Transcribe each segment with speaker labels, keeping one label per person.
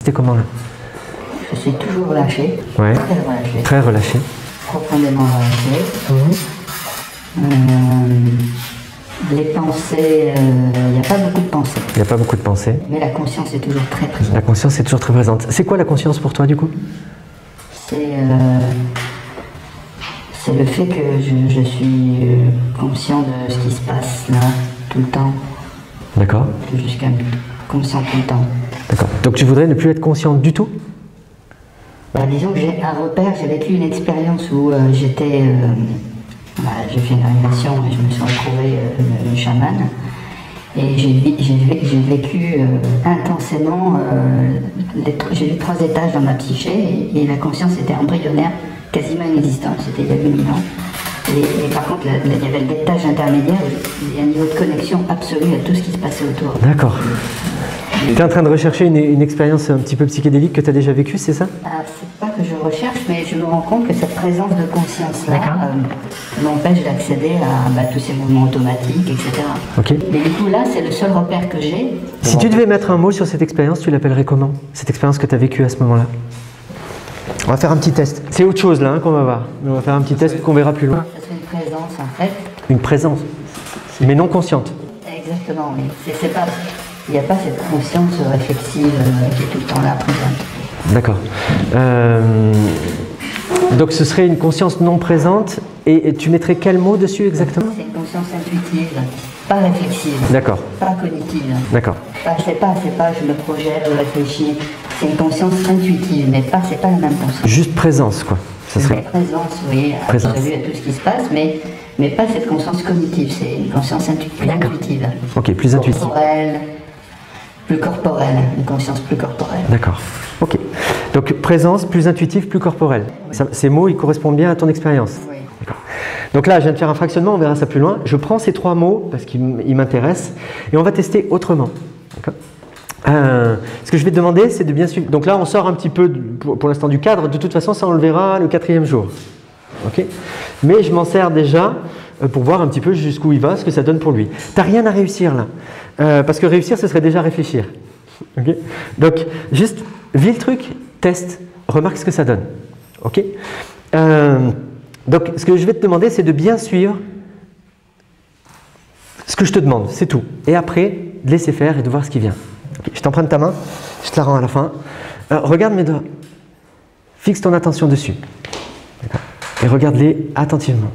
Speaker 1: C'était comment là?
Speaker 2: Je suis toujours relâché,
Speaker 1: Ouais.
Speaker 2: très relâché,
Speaker 1: Très relâché.
Speaker 2: profondément relâché. Les pensées, il n'y a pas beaucoup de pensées,
Speaker 1: Il n'y a pas beaucoup de pensées.
Speaker 2: mais la conscience est toujours très présente.
Speaker 1: La conscience est toujours très présente. C'est quoi la conscience pour toi du coup?
Speaker 2: C'est le fait que je suis conscient de ce qui se passe là, tout le temps.
Speaker 1: D'accord.
Speaker 2: Je suis quand même conscient tout le temps.
Speaker 1: D'accord. Donc tu voudrais ne plus être consciente du tout?
Speaker 2: Bah, disons que j'ai un repère, j'ai vécu une expérience où j'ai fait une révélation et je me suis retrouvé chaman. Et j'ai vécu intensément, j'ai eu 3 étages dans ma psyché et la conscience était embryonnaire, quasiment inexistante, c'était il y a 8000 ans. Et par contre, il y avait l'étage intermédiaire, il y a un niveau de connexion absolu à tout ce qui se passait autour.
Speaker 1: D'accord. Tu es en train de rechercher une expérience un petit peu psychédélique que tu as déjà vécue, c'est ça?
Speaker 2: C'est pas que je recherche, mais je me rends compte que cette présence de conscience-là m'empêche d'accéder à tous ces mouvements automatiques, etc.
Speaker 1: Ok.
Speaker 2: Mais du coup, là, c'est le seul repère que j'ai.
Speaker 1: Si tu devais mettre un mot sur cette expérience, tu l'appellerais comment? Cette expérience que tu as vécue à ce moment-là? On va faire un petit test. C'est autre chose là qu'on va voir. On va faire un petit test qu'on verra plus loin.
Speaker 2: Ça serait une présence, en fait.
Speaker 1: Une présence, mais non consciente.
Speaker 2: Exactement, oui. Il n'y a pas cette conscience réflexive qui est tout le temps là présente.
Speaker 1: D'accord. Donc ce serait une conscience non présente et tu mettrais quel mot dessus exactement?
Speaker 2: C'est une conscience intuitive, pas réflexive,
Speaker 1: D'accord.
Speaker 2: pas cognitive.
Speaker 1: D'accord.
Speaker 2: C'est pas je me projette, je réfléchis. C'est une conscience intuitive, mais c'est pas la même conscience.
Speaker 1: Juste présence quoi. Ça serait...
Speaker 2: Présence, oui,
Speaker 1: Présence.
Speaker 2: absolue à tout ce qui se passe, mais pas cette conscience cognitive, c'est une conscience intuitive.
Speaker 1: Ok, plus intuitive.
Speaker 2: Plus corporelle, une conscience plus corporelle.
Speaker 1: D'accord. Ok. Donc présence, plus intuitive, plus corporelle. Ces mots, ils correspondent bien à ton expérience.
Speaker 2: Oui.
Speaker 1: D'accord. Donc là, je viens de faire un fractionnement, on verra ça plus loin. Je prends ces 3 mots parce qu'ils m'intéressent et on va tester autrement. D'accord. Ce que je vais te demander, c'est de bien suivre. Donc là, on sort un petit peu pour l'instant du cadre. De toute façon, ça, on le verra le 4e jour. Ok. Mais je m'en sers déjà pour voir un petit peu jusqu'où il va, ce que ça donne pour lui. Tu n'as rien à réussir là. Parce que réussir, ce serait déjà réfléchir. Okay. Donc, juste, vis le truc, teste, remarque ce que ça donne. Ok. Donc, ce que je vais te demander, c'est de bien suivre ce que je te demande, c'est tout. Et après, de laisser faire et de voir ce qui vient. Okay. Je t'emprunte ta main, je te la rends à la fin. Regarde mes doigts. Fixe ton attention dessus. Et regarde-les attentivement.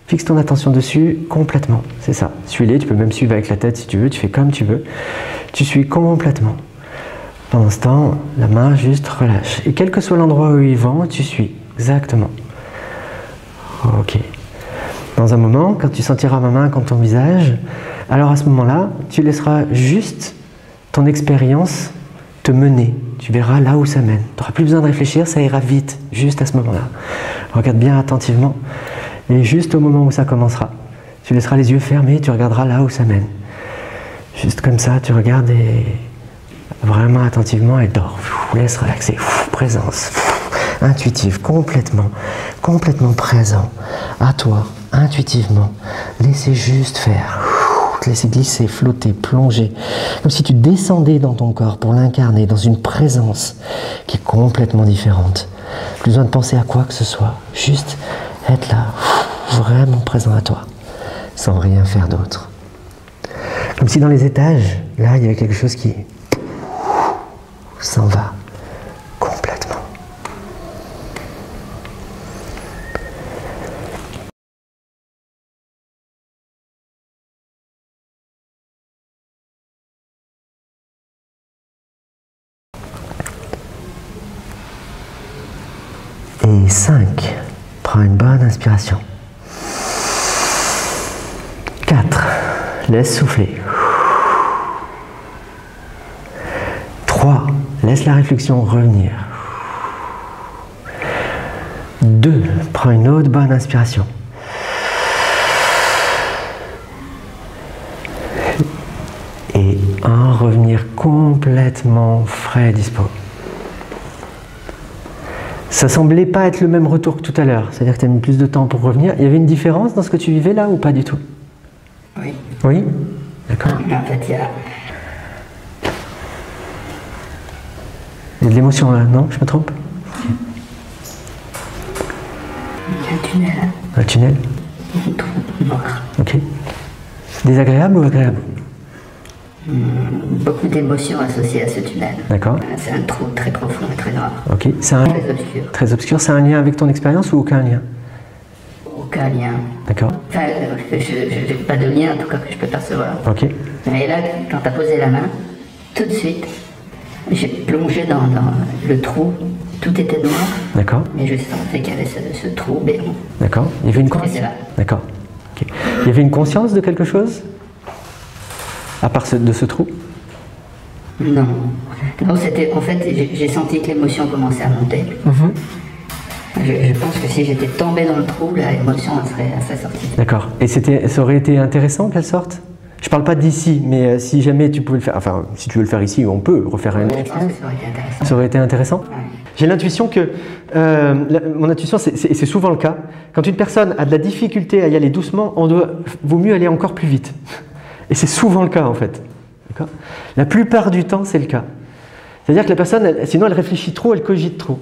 Speaker 1: Fixe ton attention dessus complètement. C'est ça. Suis-les, tu peux même suivre avec la tête si tu veux, tu fais comme tu veux. Tu suis complètement. Pendant ce temps, la main juste relâche. Et quel que soit l'endroit où ils vont, tu suis. Exactement. Ok. Dans un moment, quand tu sentiras ma main contre ton visage, alors à ce moment-là, tu laisseras juste ton expérience te mener. Tu verras là où ça mène. Tu n'auras plus besoin de réfléchir, ça ira vite, juste à ce moment-là. Regarde bien attentivement. Et juste au moment où ça commencera, tu laisseras les yeux fermés, tu regarderas là où ça mène. Juste comme ça, tu regardes et vraiment attentivement, elle dort. Laisse relaxer. Présence. Intuitive, complètement présent. À toi, intuitivement. Laissez juste faire. Te laisser glisser, flotter, plonger. Comme si tu descendais dans ton corps pour l'incarner dans une présence qui est complètement différente. Plus besoin de penser à quoi que ce soit. Juste être là, vraiment présent à toi, sans rien faire d'autre. Comme si dans les étages, là, il y avait quelque chose qui s'en va complètement. Et 5. Prends une bonne inspiration. 4. Laisse souffler. 3. Laisse la réflexion revenir. 2. Prends une autre bonne inspiration. Et 1. Revenir complètement frais et dispo. Ça semblait pas être le même retour que tout à l'heure, c'est-à-dire que tu as mis plus de temps pour revenir. Il y avait une différence dans ce que tu vivais là ou pas du tout?
Speaker 2: Oui.
Speaker 1: Oui? D'accord.
Speaker 2: En fait,
Speaker 1: Il y a de l'émotion là, non? Je me trompe?
Speaker 2: Il y a un tunnel.
Speaker 1: Un tunnel?
Speaker 2: Un trou noir.
Speaker 1: Ok. Désagréable ou agréable?
Speaker 2: Beaucoup d'émotions associées à ce tunnel.
Speaker 1: D'accord.
Speaker 2: C'est un trou très profond et très noir.
Speaker 1: Ok. C'est un...
Speaker 2: Très obscur.
Speaker 1: Très obscur. C'est un lien avec ton expérience ou aucun lien?
Speaker 2: Aucun lien.
Speaker 1: D'accord.
Speaker 2: Enfin, je n'ai pas de lien en tout cas que je peux percevoir.
Speaker 1: Ok.
Speaker 2: Mais là, quand tu as posé la main, tout de suite, j'ai plongé dans le trou. Tout était noir.
Speaker 1: D'accord.
Speaker 2: Mais je sentais qu'il y avait ce trou béant.
Speaker 1: D'accord. Il y avait une
Speaker 2: C'était
Speaker 1: conscience.
Speaker 2: là.
Speaker 1: D'accord. Ok. Il y avait une conscience de quelque chose? À part de ce trou?
Speaker 2: Non. Non, c'était. En fait, j'ai senti que l'émotion commençait à monter. Je pense que si j'étais tombé dans le trou, l'émotion serait sortie.
Speaker 1: D'accord. Et ça aurait été intéressant qu'elle sorte? Je parle pas d'ici, mais si jamais tu pouvais le faire, enfin, si tu veux le faire ici, on peut refaire un.
Speaker 2: Je pense que ça aurait été intéressant.
Speaker 1: Ça aurait été intéressant?
Speaker 2: Ouais.
Speaker 1: J'ai l'intuition que, mon intuition, et c'est souvent le cas, quand une personne a de la difficulté à y aller doucement, vaut mieux aller encore plus vite. Et c'est souvent le cas en fait. La plupart du temps, c'est le cas. C'est-à-dire que la personne, sinon elle réfléchit trop, elle cogite trop.